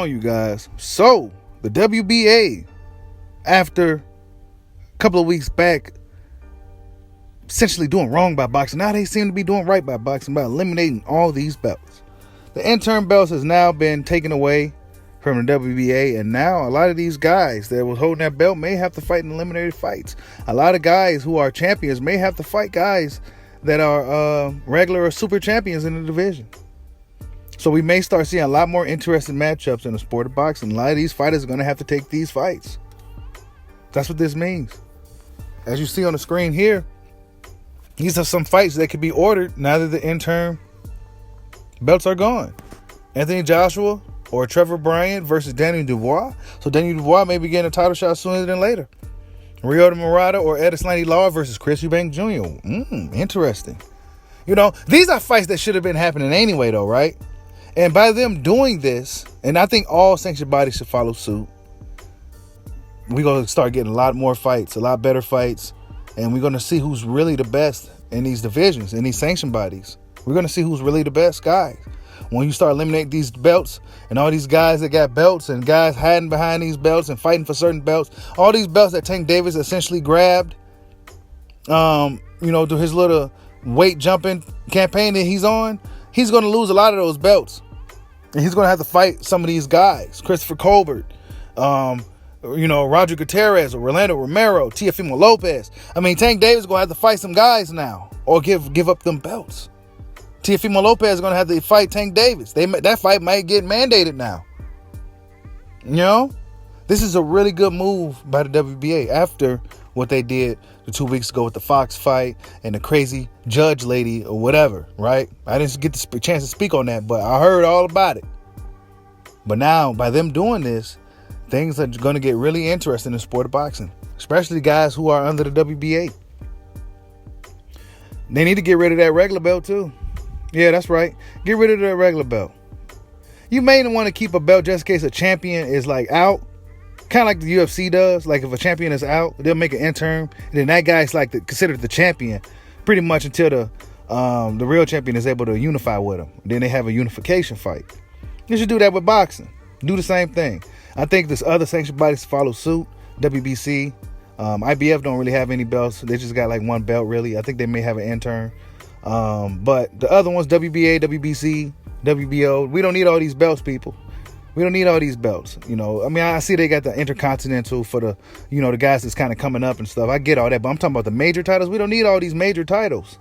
on, you guys. So, the WBA, after a couple of weeks back, essentially doing wrong by boxing, now they seem to be doing right by boxing by eliminating all these belts. The interim belts has now been taken away from the WBA, and now a lot of these guys that was holding that belt may have to fight in eliminated fights. A lot of guys who are champions may have to fight guys that are regular or super champions in the division. So we may start seeing a lot more interesting matchups in the sport of boxing. A lot of these fighters are going to have to take these fights. That's what this means. As you see on the screen here, these are some fights that could be ordered now that the interim belts are gone. Anthony Joshua or Trevor Bryant versus Daniel Dubois. So Daniel Dubois may be getting a title shot sooner than later. Ryota Murata or Edeslani Law versus Chris Eubank Jr. Interesting. You know, these are fights that should have been happening anyway, though, right? And by them doing this, and I think all sanctioned bodies should follow suit, we're going to start getting a lot more fights, a lot better fights, and we're going to see who's really the best in these divisions, in these sanctioned bodies. We're going to see who's really the best guys. When you start eliminating these belts and all these guys that got belts and guys hiding behind these belts and fighting for certain belts, all these belts that Tank Davis essentially grabbed, through his little weight jumping campaign that he's on, he's going to lose a lot of those belts. And he's going to have to fight some of these guys. Christopher Colbert, Roger Gutierrez or Orlando Romero, Teofimo Lopez. I mean, Tank Davis is going to have to fight some guys now or give up them belts. Teofimo Lopez is going to have to fight Tank Davis. That fight might get mandated now. You know? This is a really good move by the WBA after what they did 2 weeks ago with the Fox fight and the crazy judge lady or whatever, right? I didn't get the chance to speak on that, but I heard all about it. But now, by them doing this, things are going to get really interesting in the sport of boxing, especially guys who are under the WBA. They need to get rid of that regular belt too. Yeah, that's right. Get rid of that regular belt. You may want to keep a belt just in case a champion is like out. Kind of like the UFC does. Like if a champion is out, they'll make an interim. And then that guy's like considered the champion pretty much until the real champion is able to unify with him. Then they have a unification fight. You should do that with boxing. Do the same thing. I think this other sanctioned bodies follow suit. WBC, IBF don't really have any belts. They just got like one belt really. I think they may have an interim. But the other ones, WBA, WBC, WBO, we don't need all these belts, people. We don't need all these belts. You know, I mean, I see they got the Intercontinental for the, the guys that's kind of coming up and stuff. I get all that, but I'm talking about the major titles. We don't need all these major titles.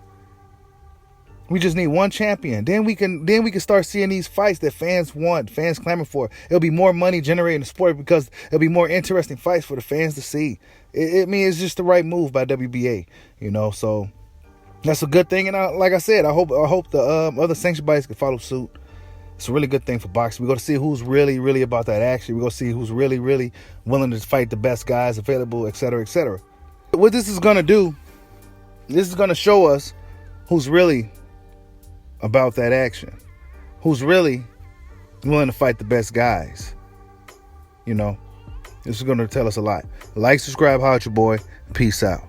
We just need one champion. Then we can start seeing these fights that fans want, fans clamor for. It'll be more money generating the sport because it'll be more interesting fights for the fans to see. It's just the right move by WBA, so that's a good thing. And like I said, I hope the other sanctioned bodies can follow suit. It's a really good thing for boxing. We're going to see who's really, really about that action. We're going to see who's really, really willing to fight the best guys available, et cetera, et cetera. What this is going to do, this is going to show us who's really about that action. Who's really willing to fight the best guys. This is going to tell us a lot. Like, subscribe, holler at your boy. Peace out.